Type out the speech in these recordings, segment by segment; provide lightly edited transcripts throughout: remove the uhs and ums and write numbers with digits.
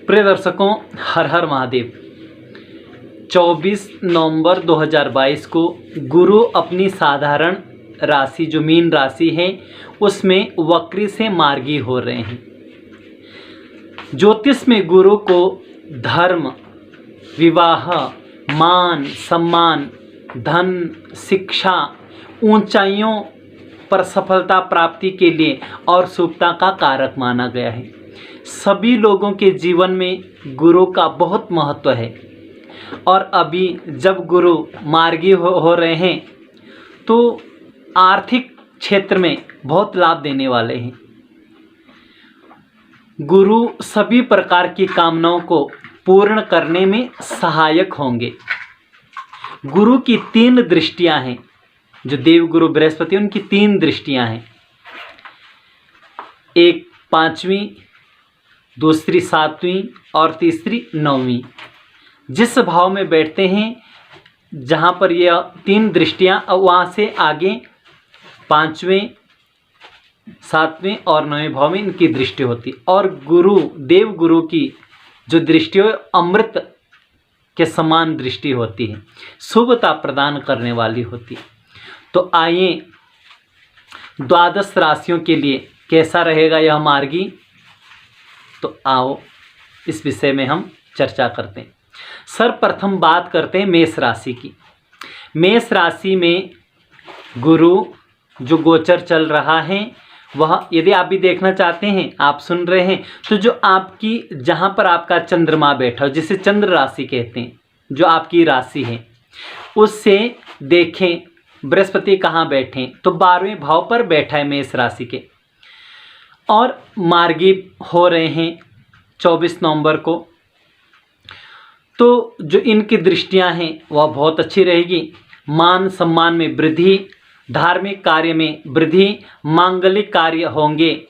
प्रिय दर्शकों, हर हर महादेव। 24 नवंबर 2022 को गुरु अपनी साधारण राशि जो मीन राशि है उसमें वक्री से मार्गी हो रहे हैं। ज्योतिष में गुरु को धर्म, विवाह, मान सम्मान, धन, शिक्षा, ऊंचाइयों पर सफलता प्राप्ति के लिए और शुभता का कारक माना गया है। सभी लोगों के जीवन में गुरु का बहुत महत्व है और अभी जब गुरु मार्गी हो रहे हैं तो आर्थिक क्षेत्र में बहुत लाभ देने वाले हैं। गुरु सभी प्रकार की कामनाओं को पूर्ण करने में सहायक होंगे। गुरु की 3 दृष्टियां हैं। जो देवगुरु बृहस्पति उनकी 3 दृष्टियां हैं। एक 5वीं, दूसरी 7वीं और तीसरी 9वीं। जिस भाव में बैठते हैं जहाँ पर यह 3 दृष्टियां, वहाँ से आगे 5वें, 7वें और 9वें भाव में इनकी दृष्टि होती। और गुरु, देव गुरु की जो दृष्टि हो अमृत के समान दृष्टि होती है, शुभता प्रदान करने वाली होती है। तो आइए 12 राशियों के लिए कैसा रहेगा यह मार्गी, तो आओ इस विषय में हम चर्चा करते हैं। सर्वप्रथम बात करते हैं मेष राशि की। मेष राशि में गुरु जो गोचर चल रहा है वह, यदि आप भी देखना चाहते हैं, आप सुन रहे हैं, तो जो आपकी जहाँ पर आपका चंद्रमा बैठा हो, जिसे चंद्र राशि कहते हैं, जो आपकी राशि है उससे देखें बृहस्पति कहाँ बैठे, तो 12वें भाव पर बैठा है मेष राशि के और मार्गी हो रहे हैं 24 नवंबर को। तो जो इनकी दृष्टियां हैं वह बहुत अच्छी रहेगी। मान सम्मान में वृद्धि, धार्मिक कार्य में वृद्धि, मांगलिक कार्य होंगे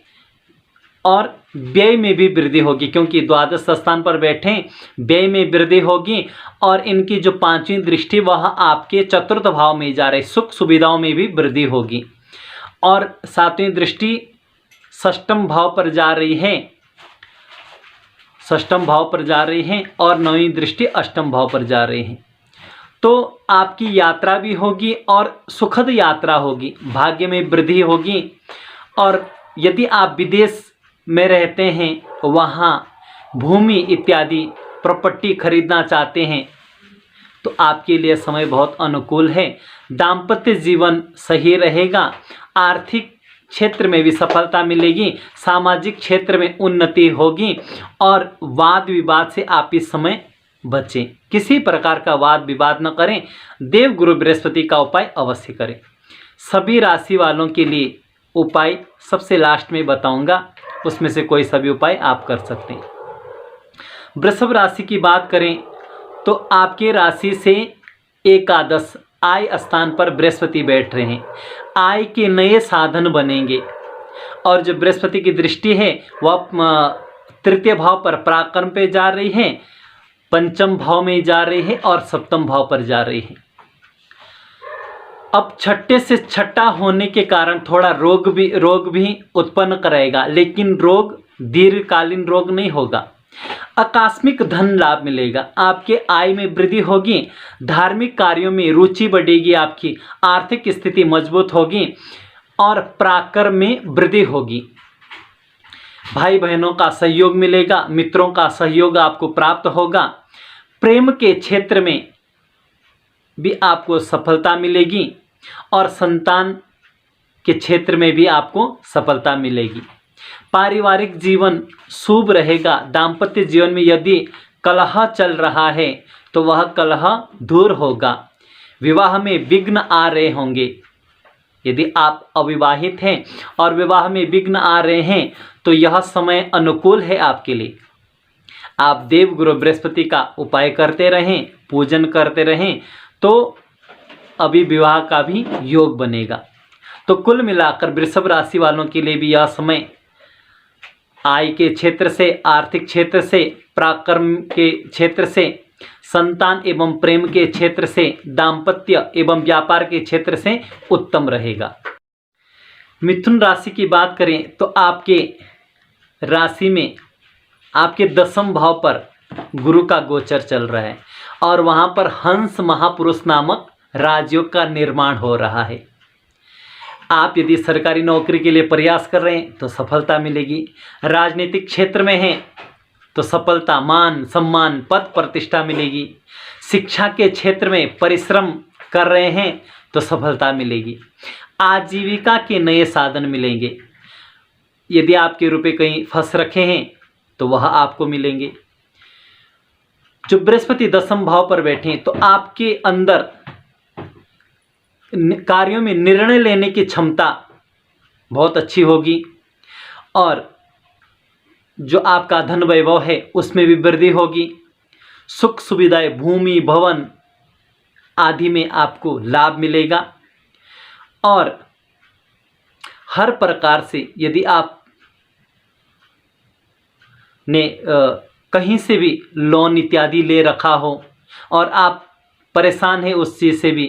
और व्यय में भी वृद्धि होगी, क्योंकि 12 स्थान पर बैठे व्यय में वृद्धि होगी। और इनकी जो 5वीं दृष्टि वह आपके चतुर्थ भाव में जा रही, सुख सुविधाओं में भी वृद्धि होगी। और 7वीं दृष्टि 6म भाव पर जा रही है, 6म भाव पर जा रही है और 9वीं दृष्टि 8म भाव पर जा रही है। तो आपकी यात्रा भी होगी और सुखद यात्रा होगी, भाग्य में वृद्धि होगी। और यदि आप विदेश में रहते हैं, वहाँ भूमि इत्यादि प्रॉपर्टी खरीदना चाहते हैं, तो आपके लिए समय बहुत अनुकूल है। दाम्पत्य जीवन सही रहेगा, आर्थिक क्षेत्र में भी सफलता मिलेगी, सामाजिक क्षेत्र में उन्नति होगी और वाद विवाद से आप इस समय बचें। किसी प्रकार का वाद विवाद न करें। देव गुरु बृहस्पति का उपाय अवश्य करें। सभी राशि वालों के लिए उपाय सबसे लास्ट में बताऊंगा, उसमें से कोई सभी उपाय आप कर सकते हैं। वृषभ राशि की बात करें तो आपके राशि से एकादश आय स्थान पर बृहस्पति बैठ रहे हैं। आय के नए साधन बनेंगे और जो बृहस्पति की दृष्टि है वह 3य भाव पर पराक्रम पे जा रही है, 5म भाव में जा रही है और 7म भाव पर जा रही है। अब 6ठे से 6ठा होने के कारण थोड़ा रोग भी उत्पन्न करेगा, लेकिन रोग दीर्घकालीन रोग नहीं होगा। आकस्मिक धन लाभ मिलेगा, आपके आय में वृद्धि होगी, धार्मिक कार्यों में रुचि बढ़ेगी, आपकी आर्थिक स्थिति मजबूत होगी और पराक्रम में वृद्धि होगी। भाई बहनों का सहयोग मिलेगा, मित्रों का सहयोग आपको प्राप्त होगा। प्रेम के क्षेत्र में भी आपको सफलता मिलेगी और संतान के क्षेत्र में भी आपको सफलता मिलेगी। पारिवारिक जीवन शुभ रहेगा। दाम्पत्य जीवन में यदि कलह चल रहा है तो वह कलह दूर होगा। विवाह में विघ्न आ रहे होंगे, यदि आप अविवाहित हैं और विवाह में विघ्न आ रहे हैं तो यह समय अनुकूल है आपके लिए। आप देव गुरु बृहस्पति का उपाय करते रहें, पूजन करते रहें, तो अभी विवाह का भी योग बनेगा। तो कुल मिलाकर वृषभ राशि वालों के लिए भी यह समय आय के क्षेत्र से, आर्थिक क्षेत्र से, पराक्रम के क्षेत्र से, संतान एवं प्रेम के क्षेत्र से, दाम्पत्य एवं व्यापार के क्षेत्र से उत्तम रहेगा। मिथुन राशि की बात करें तो आपके राशि में आपके 10वें भाव पर गुरु का गोचर चल रहा है और वहाँ पर हंस महापुरुष नामक राजयोग का निर्माण हो रहा है। आप यदि सरकारी नौकरी के लिए प्रयास कर रहे हैं तो सफलता मिलेगी, राजनीतिक क्षेत्र में हैं तो सफलता, मान सम्मान, पद प्रतिष्ठा मिलेगी, शिक्षा के क्षेत्र में परिश्रम कर रहे हैं तो सफलता मिलेगी, आजीविका के नए साधन मिलेंगे, यदि आपके रुपए कहीं फंस रखे हैं तो वह आपको मिलेंगे। जो बृहस्पति 10वें भाव पर बैठे हैं तो आपके अंदर कार्यों में निर्णय लेने की क्षमता बहुत अच्छी होगी और जो आपका धन वैभव है उसमें भी वृद्धि होगी। सुख सुविधाएं, भूमि, भवन आदि में आपको लाभ मिलेगा और हर प्रकार से यदि आप ने कहीं से भी लोन इत्यादि ले रखा हो और आप परेशान हैं उस चीज़ से भी,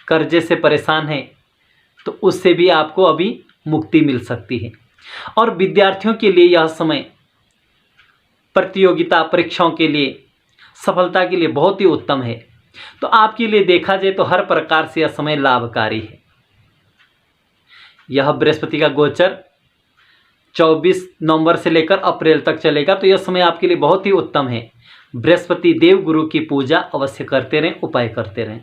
कर्जे से परेशान हैं, तो उससे भी आपको अभी मुक्ति मिल सकती है। और विद्यार्थियों के लिए यह समय प्रतियोगिता परीक्षाओं के लिए, सफलता के लिए बहुत ही उत्तम है। तो आपके लिए देखा जाए तो हर प्रकार से यह समय लाभकारी है। यह बृहस्पति का गोचर 24 नवंबर से लेकर अप्रैल तक चलेगा, तो यह समय आपके लिए बहुत ही उत्तम है। बृहस्पति देव गुरु की पूजा अवश्य करते रहें, उपाय करते रहें।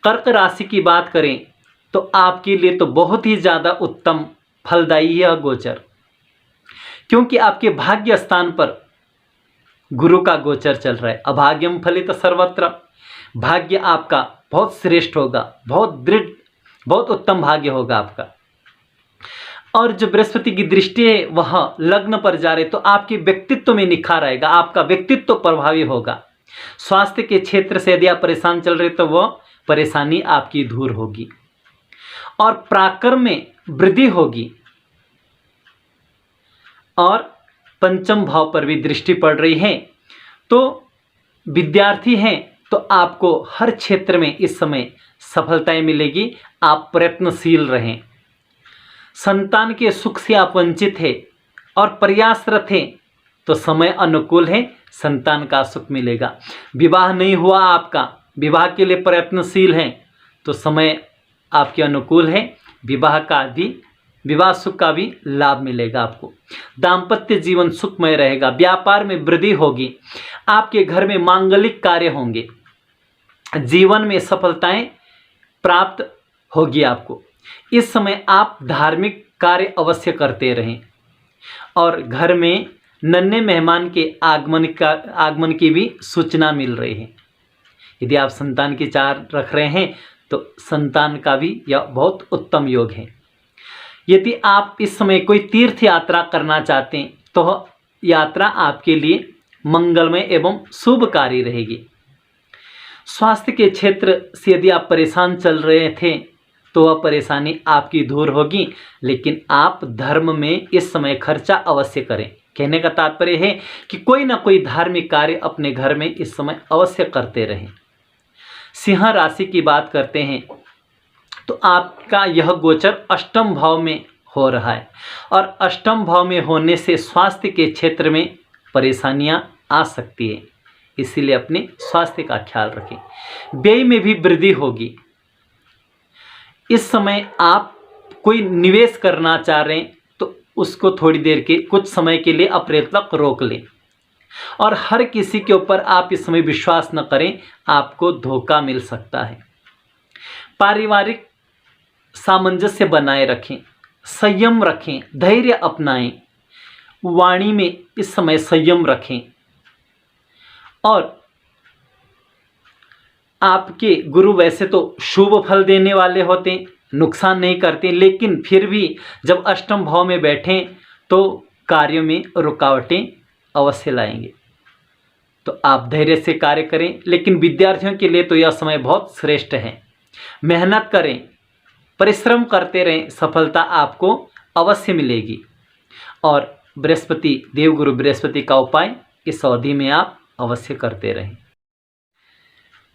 कर्क राशि की बात करें तो आपके लिए तो बहुत ही ज़्यादा उत्तम फलदायी है गोचर, क्योंकि आपके भाग्य स्थान पर गुरु का गोचर चल रहा है। अभाग्यम फलित सर्वत्र, भाग्य आपका बहुत श्रेष्ठ होगा, बहुत दृढ़, बहुत उत्तम भाग्य होगा आपका। और जो बृहस्पति की दृष्टि है वह लग्न पर जा रहे तो आपके व्यक्तित्व में निखार आएगा, आपका व्यक्तित्व प्रभावी होगा। स्वास्थ्य के क्षेत्र से यदि आप परेशान चल रहे तो वह परेशानी आपकी दूर होगी और पराक्रम में वृद्धि होगी। और 5वें भाव पर भी दृष्टि पड़ रही है, तो विद्यार्थी हैं तो आपको हर क्षेत्र में इस समय सफलताएं मिलेगी। आप प्रयत्नशील रहें। संतान के सुख से आप वंचित हैं और प्रयासरत हैं तो समय अनुकूल है, संतान का सुख मिलेगा। विवाह नहीं हुआ आपका, विवाह के लिए प्रयत्नशील हैं तो समय आपके अनुकूल है, विवाह सुख का भी लाभ मिलेगा आपको। दाम्पत्य जीवन सुखमय रहेगा, व्यापार में वृद्धि होगी, आपके घर में मांगलिक कार्य होंगे, जीवन में सफलताएं प्राप्त होगी आपको। इस समय आप धार्मिक कार्य अवश्य करते रहें और घर में नन्हे मेहमान के आगमन की भी सूचना मिल रही है। यदि आप संतान की चाह रख रहे हैं तो संतान का भी यह बहुत उत्तम योग है। यदि आप इस समय कोई तीर्थ यात्रा करना चाहते हैं तो यात्रा आपके लिए मंगलमय एवं शुभकारी रहेगी। स्वास्थ्य के क्षेत्र से यदि आप परेशान चल रहे थे तो वह परेशानी आपकी दूर होगी, लेकिन आप धर्म में इस समय खर्चा अवश्य करें। कहने का तात्पर्य है कि कोई ना कोई धार्मिक कार्य अपने घर में इस समय अवश्य करते रहें। सिंह राशि की बात करते हैं तो आपका यह गोचर 8वें भाव में हो रहा है और 8वें भाव में होने से स्वास्थ्य के क्षेत्र में परेशानियां आ सकती है, इसीलिए अपने स्वास्थ्य का ख्याल रखें। व्यय में भी वृद्धि होगी। इस समय आप कोई निवेश करना चाह रहे हैं तो उसको थोड़ी देर के कुछ समय के लिए अप्रैल तक रोक लें और हर किसी के ऊपर आप इस समय विश्वास न करें, आपको धोखा मिल सकता है। पारिवारिक सामंजस्य बनाए रखें, संयम रखें, धैर्य अपनाएं, वाणी में इस समय संयम रखें। और आपके गुरु वैसे तो शुभ फल देने वाले होते हैं, नुकसान नहीं करते, लेकिन फिर भी जब 8वें भाव में बैठें तो कार्यों में रुकावटें अवश्य लाएंगे। तो आप धैर्य से कार्य करें, लेकिन विद्यार्थियों के लिए तो यह समय बहुत श्रेष्ठ है। मेहनत करें, परिश्रम करते रहें, सफलता आपको अवश्य मिलेगी। और बृहस्पति, देवगुरु बृहस्पति का उपाय इस अवधि में आप अवश्य करते रहें।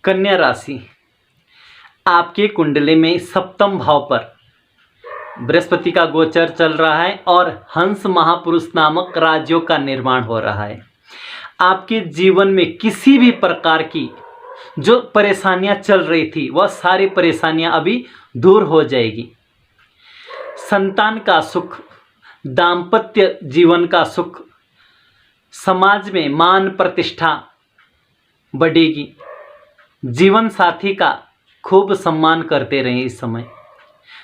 कन्या राशि, आपके कुंडली में 7वें भाव पर बृहस्पति का गोचर चल रहा है और हंस महापुरुष नामक राज्यों का निर्माण हो रहा है। आपके जीवन में किसी भी प्रकार की जो परेशानियां चल रही थी वह सारी परेशानियां अभी दूर हो जाएगी। संतान का सुख, दाम्पत्य जीवन का सुख, समाज में मान प्रतिष्ठा बढ़ेगी। जीवन साथी का खूब सम्मान करते रहें। इस समय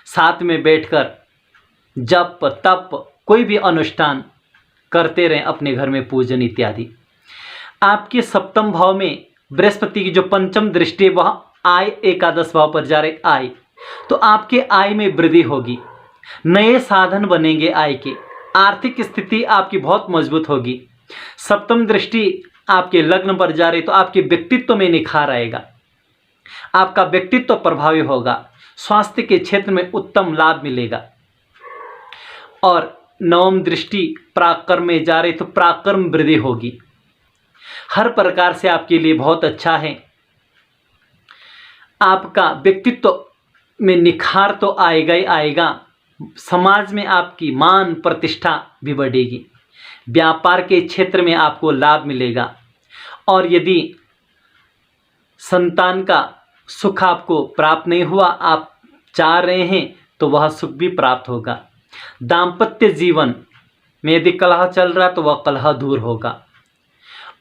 साथ में बैठकर जप तप कोई भी अनुष्ठान करते रहें, अपने घर में पूजन इत्यादि। आपके सप्तम भाव में बृहस्पति की जो पंचम दृष्टि वह आय एकादश भाव पर जा रही आय, तो आपके आय में वृद्धि होगी, नए साधन बनेंगे आय के, आर्थिक स्थिति आपकी बहुत मजबूत होगी। सप्तम दृष्टि आपके लग्न पर जा रही तो आपके व्यक्तित्व में निखार आएगा, आपका व्यक्तित्व प्रभावी होगा, स्वास्थ्य के क्षेत्र में उत्तम लाभ मिलेगा। और नवम दृष्टि पराक्रम में जा रही तो पराक्रम वृद्धि होगी। हर प्रकार से आपके लिए बहुत अच्छा है। आपका व्यक्तित्व में निखार तो आएगा ही आएगा, समाज में आपकी मान प्रतिष्ठा भी बढ़ेगी, व्यापार के क्षेत्र में आपको लाभ मिलेगा। और यदि संतान का सुख आपको प्राप्त नहीं हुआ, आप चाह रहे हैं, तो वह सुख भी प्राप्त होगा। दाम्पत्य जीवन में यदि कलह चल रहा तो वह कलह दूर होगा।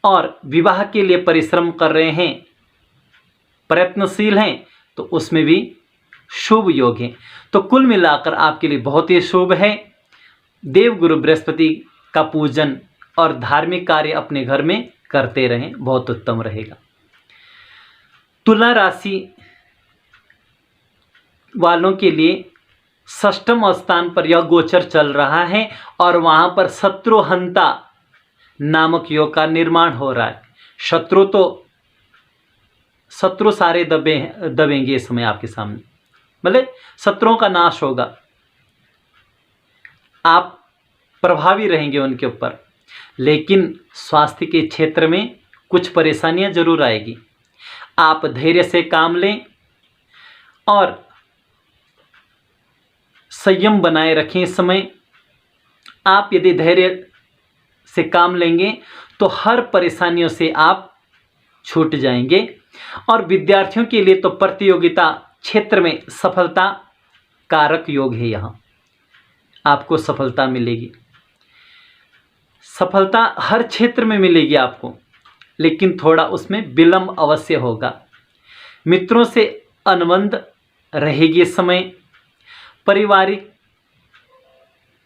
और विवाह के लिए परिश्रम कर रहे हैं, प्रयत्नशील हैं, तो उसमें भी शुभ योग है। तो कुल मिलाकर आपके लिए बहुत ही शुभ है। देवगुरु बृहस्पति का पूजन और धार्मिक कार्य अपने घर में करते रहें, बहुत उत्तम रहेगा। तुला राशि वालों के लिए षष्ठम स्थान पर यह गोचर चल रहा है और वहाँ पर शत्रुहंता नामक योग का निर्माण हो रहा है। शत्रु सारे दबेंगे इस समय आपके सामने, मतलब शत्रुओं का नाश होगा, आप प्रभावी रहेंगे उनके ऊपर। लेकिन स्वास्थ्य के क्षेत्र में कुछ परेशानियां जरूर आएगी। आप धैर्य से काम लें और संयम बनाए रखें। इस समय आप यदि धैर्य से काम लेंगे तो हर परेशानियों से आप छूट जाएंगे। और विद्यार्थियों के लिए तो प्रतियोगिता क्षेत्र में सफलता कारक योग है, यहाँ आपको सफलता मिलेगी। सफलता हर क्षेत्र में मिलेगी आपको, लेकिन थोड़ा उसमें विलंब अवश्य होगा। मित्रों से अनुबंध रहेगी इस समय। पारिवारिक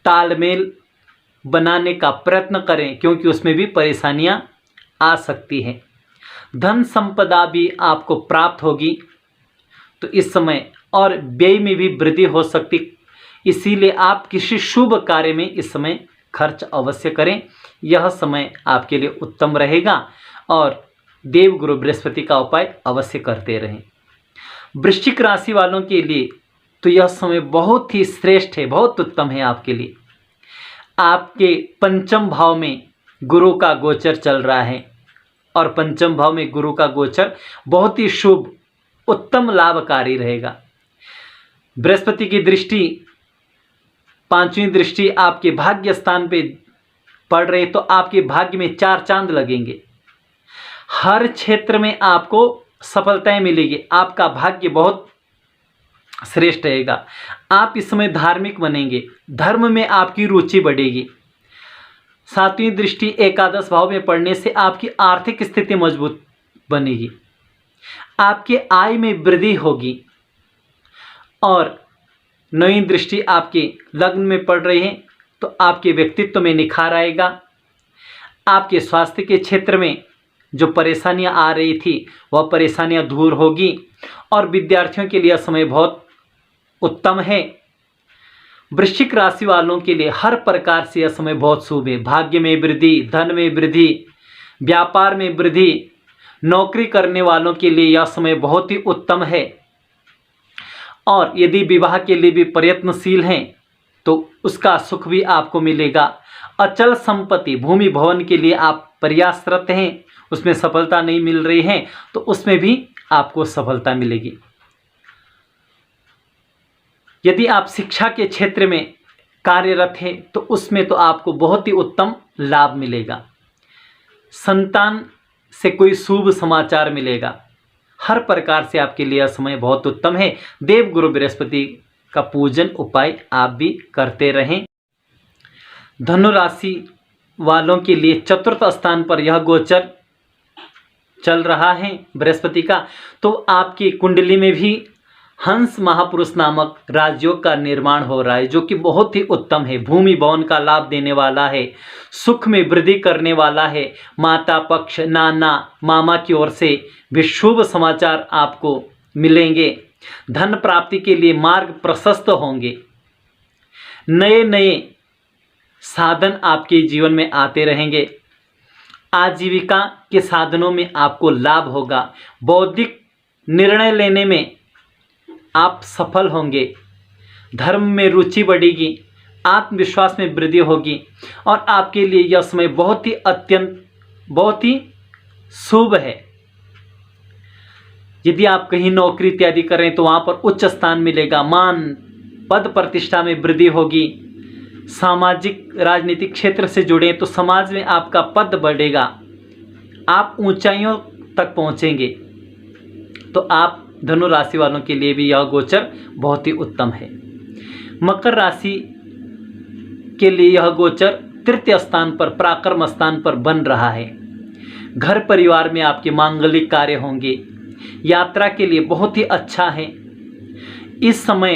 तालमेल बनाने का प्रयत्न करें, क्योंकि उसमें भी परेशानियां आ सकती हैं। धन संपदा भी आपको प्राप्त होगी, तो इस समय और व्यय में भी वृद्धि हो सकती, इसीलिए आप किसी शुभ कार्य में इस समय खर्च अवश्य करें। यह समय आपके लिए उत्तम रहेगा और देवगुरु बृहस्पति का उपाय अवश्य करते रहें। वृश्चिक राशि वालों के लिए तो यह समय बहुत ही श्रेष्ठ है, बहुत उत्तम है आपके लिए। आपके पंचम भाव में गुरु का गोचर चल रहा है और पंचम भाव में गुरु का गोचर बहुत ही शुभ उत्तम लाभकारी रहेगा। बृहस्पति की दृष्टि, पांचवी दृष्टि आपके भाग्य स्थान पे पड़ रही, तो आपके भाग्य में चार चांद लगेंगे। हर क्षेत्र में आपको सफलताएं मिलेगी, आपका भाग्य बहुत श्रेष्ठ रहेगा। आप इस समय धार्मिक बनेंगे, धर्म में आपकी रुचि बढ़ेगी। सातवीं दृष्टि एकादश भाव में पड़ने से आपकी आर्थिक स्थिति मजबूत बनेगी, आपके आय में वृद्धि होगी। और नौवीं दृष्टि आपके लग्न में पड़ रही है, तो आपके व्यक्तित्व में निखार आएगा। आपके स्वास्थ्य के क्षेत्र में जो परेशानियां आ रही थी वह परेशानियां दूर होगी। और विद्यार्थियों के लिए समय बहुत उत्तम है। वृश्चिक राशि वालों के लिए हर प्रकार से यह समय बहुत शुभ है। भाग्य में वृद्धि, धन में वृद्धि, व्यापार में वृद्धि, नौकरी करने वालों के लिए यह समय बहुत ही उत्तम है। और यदि विवाह के लिए भी प्रयत्नशील हैं तो उसका सुख भी आपको मिलेगा। अचल संपत्ति भूमि भवन के लिए आप प्रयासरत हैं, उसमें सफलता नहीं मिल रही है, तो उसमें भी आपको सफलता मिलेगी। यदि आप शिक्षा के क्षेत्र में कार्यरत हैं तो उसमें तो आपको बहुत ही उत्तम लाभ मिलेगा। संतान से कोई शुभ समाचार मिलेगा। हर प्रकार से आपके लिए यह समय बहुत उत्तम है। देव गुरु बृहस्पति का पूजन उपाय आप भी करते रहें। धनु राशि वालों के लिए चतुर्थ स्थान पर यह गोचर चल रहा है बृहस्पति का, तो आपकी कुंडली में भी हंस महापुरुष नामक राजयोग का निर्माण हो रहा है, जो कि बहुत ही उत्तम है। भूमि भवन का लाभ देने वाला है, सुख में वृद्धि करने वाला है। माता पक्ष, नाना मामा की ओर से भी शुभ समाचार आपको मिलेंगे। धन प्राप्ति के लिए मार्ग प्रशस्त होंगे। नए नए साधन आपके जीवन में आते रहेंगे। आजीविका के साधनों में आपको लाभ होगा। बौद्धिक निर्णय लेने में आप सफल होंगे। धर्म में रुचि बढ़ेगी, आत्मविश्वास में वृद्धि होगी और आपके लिए यह समय बहुत ही शुभ है। यदि आप कहीं नौकरी इत्यादि करें तो वहाँ पर उच्च स्थान मिलेगा। मान पद प्रतिष्ठा में वृद्धि होगी। सामाजिक राजनीतिक क्षेत्र से जुड़े तो समाज में आपका पद बढ़ेगा। आप ऊंचाइयों तक पहुँचेंगे। तो आप धनु राशि वालों के लिए भी यह गोचर बहुत ही उत्तम है। मकर राशि के लिए यह गोचर तृतीय स्थान पर, पराक्रम स्थान पर बन रहा है। घर परिवार में आपके मांगलिक कार्य होंगे। यात्रा के लिए बहुत ही अच्छा है। इस समय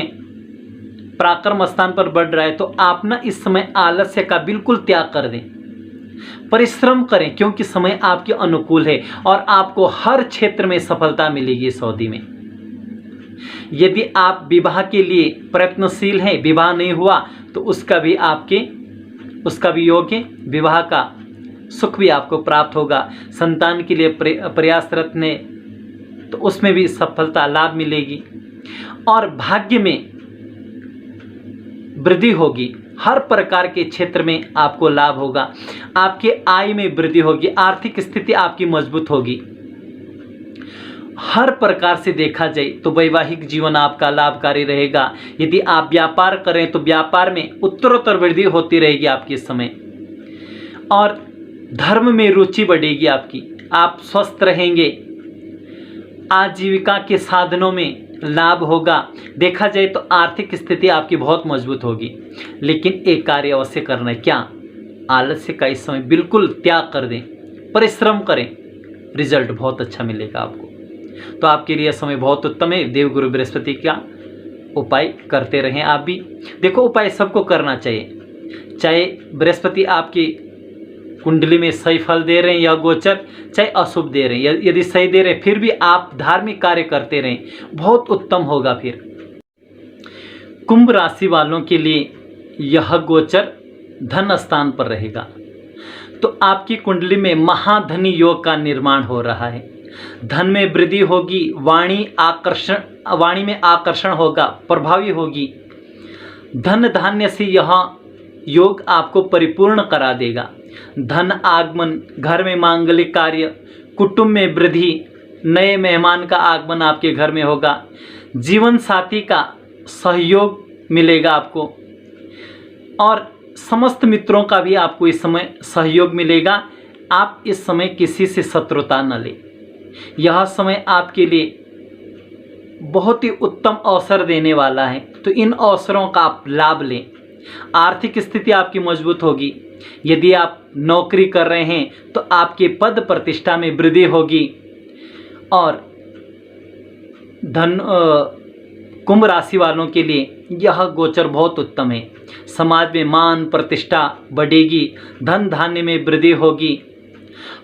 पराक्रम स्थान पर बढ़ रहा है तो आप ना इस समय आलस्य का बिल्कुल त्याग कर दें। परिश्रम करें क्योंकि समय आपके अनुकूल है और आपको हर क्षेत्र में सफलता मिलेगी इस अवधि में। यदि आप विवाह के लिए प्रयत्नशील हैं, विवाह नहीं हुआ तो उसका भी योग है। विवाह का सुख भी आपको प्राप्त होगा। संतान के लिए प्रयासरत ने तो उसमें भी सफलता लाभ मिलेगी और भाग्य में वृद्धि होगी। हर प्रकार के क्षेत्र में आपको लाभ होगा। आपके आय में वृद्धि होगी। आर्थिक स्थिति आपकी मजबूत होगी। हर प्रकार से देखा जाए तो वैवाहिक जीवन आपका लाभकारी रहेगा। यदि आप व्यापार करें तो व्यापार में उत्तरोत्तर वृद्धि होती रहेगी आपके इस समय और धर्म में रुचि बढ़ेगी आपकी। आप स्वस्थ रहेंगे। आजीविका के साधनों में लाभ होगा। देखा जाए तो आर्थिक स्थिति आपकी बहुत मजबूत होगी। लेकिन एक कार्य अवश्य करना है। क्या? आलस्य का इस समय बिल्कुल त्याग कर दें। परिश्रम करें, रिजल्ट बहुत अच्छा मिलेगा आपको। तो आपके लिए समय बहुत उत्तम है। देवगुरु बृहस्पति का उपाय करते रहें आप भी। देखो, उपाय सबको करना चाहिए, चाहे बृहस्पति आपकी कुंडली में सही फल दे रहे हैं या गोचर, चाहे अशुभ दे रहे हैं। यदि सही दे रहे हैं फिर भी आप धार्मिक कार्य करते रहें, बहुत उत्तम होगा। फिर कुंभ राशि वालों के लिए यह गोचर धन स्थान पर रहेगा। तो आपकी कुंडली में महाधनी योग का निर्माण हो रहा है। धन में वृद्धि होगी। वाणी में आकर्षण होगा, प्रभावी होगी। धन धान्य से यह योग आपको परिपूर्ण करा देगा। धन आगमन, घर में मांगलिक कार्य, कुटुंब में वृद्धि, नए मेहमान का आगमन आपके घर में होगा। जीवन साथी का सहयोग मिलेगा आपको और समस्त मित्रों का भी आपको इस समय सहयोग मिलेगा। आप इस समय किसी से शत्रुता न लें। यह समय आपके लिए बहुत ही उत्तम अवसर देने वाला है, तो इन अवसरों का आप लाभ लें। आर्थिक स्थिति आपकी मजबूत होगी। यदि आप नौकरी कर रहे हैं तो आपके पद प्रतिष्ठा में वृद्धि होगी और कुंभ राशि वालों के लिए यह गोचर बहुत उत्तम है। समाज में मान प्रतिष्ठा बढ़ेगी। धन धान्य में वृद्धि होगी।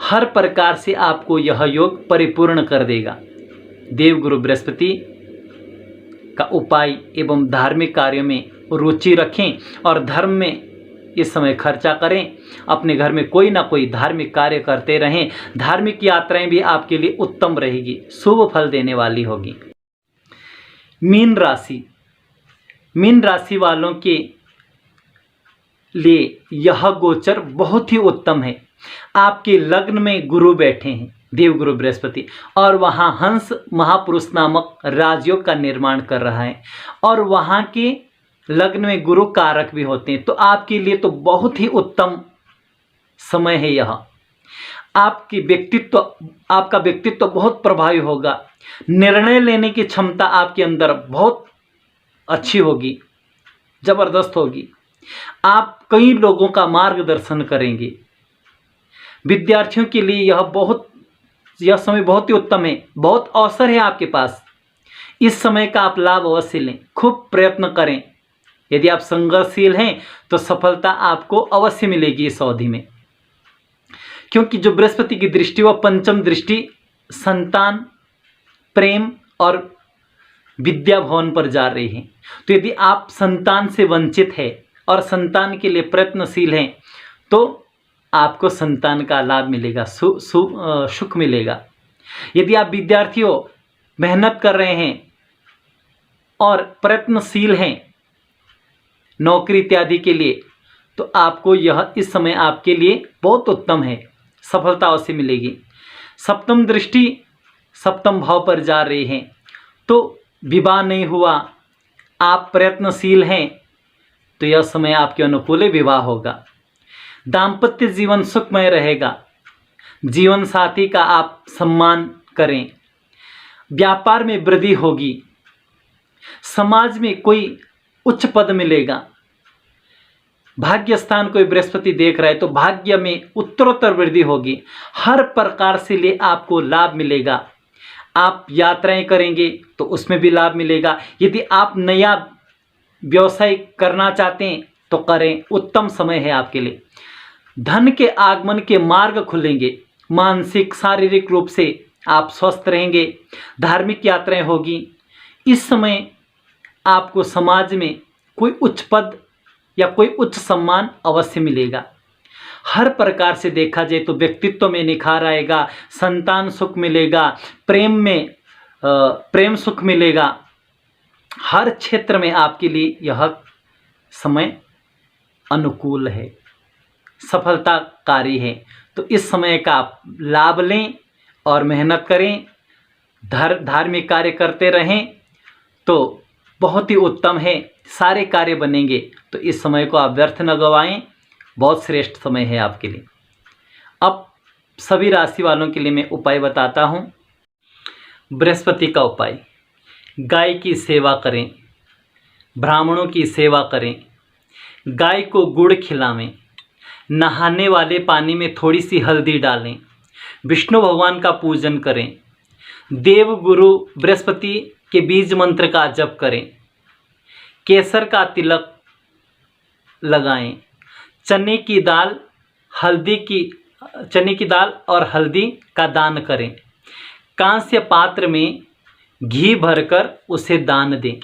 हर प्रकार से आपको यह योग परिपूर्ण कर देगा। देवगुरु बृहस्पति का उपाय एवं धार्मिक कार्यों में रुचि रखें और धर्म में इस समय खर्चा करें। अपने घर में कोई ना कोई धार्मिक कार्य करते रहें। धार्मिक यात्राएं भी आपके लिए उत्तम रहेगी, शुभ फल देने वाली होगी। मीन राशि वालों के लिए यह गोचर बहुत ही उत्तम है। आपके लग्न में गुरु बैठे हैं। देवगुरु बृहस्पति, और वहाँ हंस महापुरुष नामक राजयोग का निर्माण कर रहा है, और वहाँ के लग्न में गुरु कारक भी होते हैं। तो आपके लिए तो बहुत ही उत्तम समय है यह। आपका व्यक्तित्व बहुत प्रभावी होगा। निर्णय लेने की क्षमता आपके अंदर बहुत अच्छी होगी, ज़बरदस्त होगी। आप कई लोगों का मार्गदर्शन करेंगे। विद्यार्थियों के लिए यह समय बहुत ही उत्तम है। बहुत अवसर है आपके पास। इस समय का आप लाभ अवश्य लें, खूब प्रयत्न करें। यदि आप संघर्षशील हैं तो सफलता आपको अवश्य मिलेगी इस अवधि में, क्योंकि जो बृहस्पति की दृष्टि वह पंचम दृष्टि संतान, प्रेम और विद्या भवन पर जा रही है। तो यदि आप संतान से वंचित हैं और संतान के लिए प्रयत्नशील हैं तो आपको संतान का लाभ मिलेगा, सुख मिलेगा। यदि आप विद्यार्थी हो, मेहनत कर रहे हैं और प्रयत्नशील हैं नौकरी इत्यादि के लिए, तो आपको यह इस समय आपके लिए बहुत उत्तम है, सफलता अवश्य मिलेगी। सप्तम दृष्टि सप्तम भाव पर जा रही है, तो विवाह नहीं हुआ, आप प्रयत्नशील हैं तो यह समय आपके अनुकूल विवाह होगा। दाम्पत्य जीवन सुखमय रहेगा। जीवन साथी का आप सम्मान करें। व्यापार में वृद्धि होगी। समाज में कोई उच्च पद मिलेगा। भाग्य स्थान कोई बृहस्पति देख रहा है तो भाग्य में उत्तरोत्तर वृद्धि होगी। हर प्रकार से लिए आपको लाभ मिलेगा। आप यात्राएं करेंगे तो उसमें भी लाभ मिलेगा। यदि आप नया व्यवसाय करना चाहते हैं तो करें, उत्तम समय है आपके लिए। धन के आगमन के मार्ग खुलेंगे। मानसिक शारीरिक रूप से आप स्वस्थ रहेंगे। धार्मिक यात्राएं होगी। इस समय आपको समाज में कोई उच्च पद या कोई उच्च सम्मान अवश्य मिलेगा। हर प्रकार से देखा जाए तो व्यक्तित्व में निखार आएगा, संतान सुख मिलेगा, प्रेम सुख मिलेगा। हर क्षेत्र में आपके लिए यह समय अनुकूल है, सफलताकारी है। तो इस समय का आप लाभ लें और मेहनत करें, धार्मिक कार्य करते रहें तो बहुत ही उत्तम है। सारे कार्य बनेंगे। तो इस समय को आप व्यर्थ न गवाएं, बहुत श्रेष्ठ समय है आपके लिए। अब सभी राशि वालों के लिए मैं उपाय बताता हूँ। बृहस्पति का उपाय: गाय की सेवा करें, ब्राह्मणों की सेवा करें, गाय को गुड़ खिलावें, नहाने वाले पानी में थोड़ी सी हल्दी डालें, विष्णु भगवान का पूजन करें, देव गुरु बृहस्पति के बीज मंत्र का जप करें, केसर का तिलक लगाएं, चने की दाल और हल्दी का दान करें, कांस्य पात्र में घी भरकर उसे दान दें,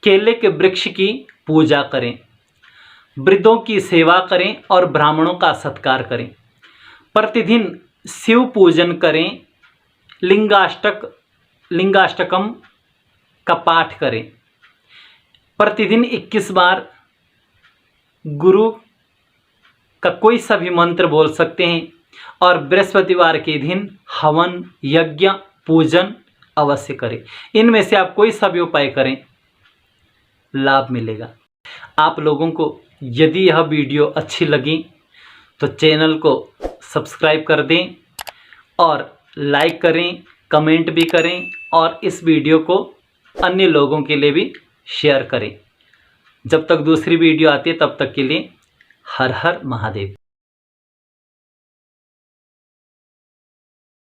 केले के वृक्ष की पूजा करें, वृद्धों की सेवा करें और ब्राह्मणों का सत्कार करें। प्रतिदिन शिव पूजन करें, लिंगाष्टकम का पाठ करें। प्रतिदिन 21 बार गुरु का कोई सा भी मंत्र बोल सकते हैं और बृहस्पतिवार के दिन हवन, यज्ञ, पूजन अवश्य करें। इनमें से आप कोई सा भी उपाय करें, लाभ मिलेगा। आप लोगों को यदि यह वीडियो अच्छी लगी तो चैनल को सब्सक्राइब कर दें और लाइक करें, कमेंट भी करें और इस वीडियो को अन्य लोगों के लिए भी शेयर करें। जब तक दूसरी वीडियो आती है तब तक के लिए हर हर महादेव।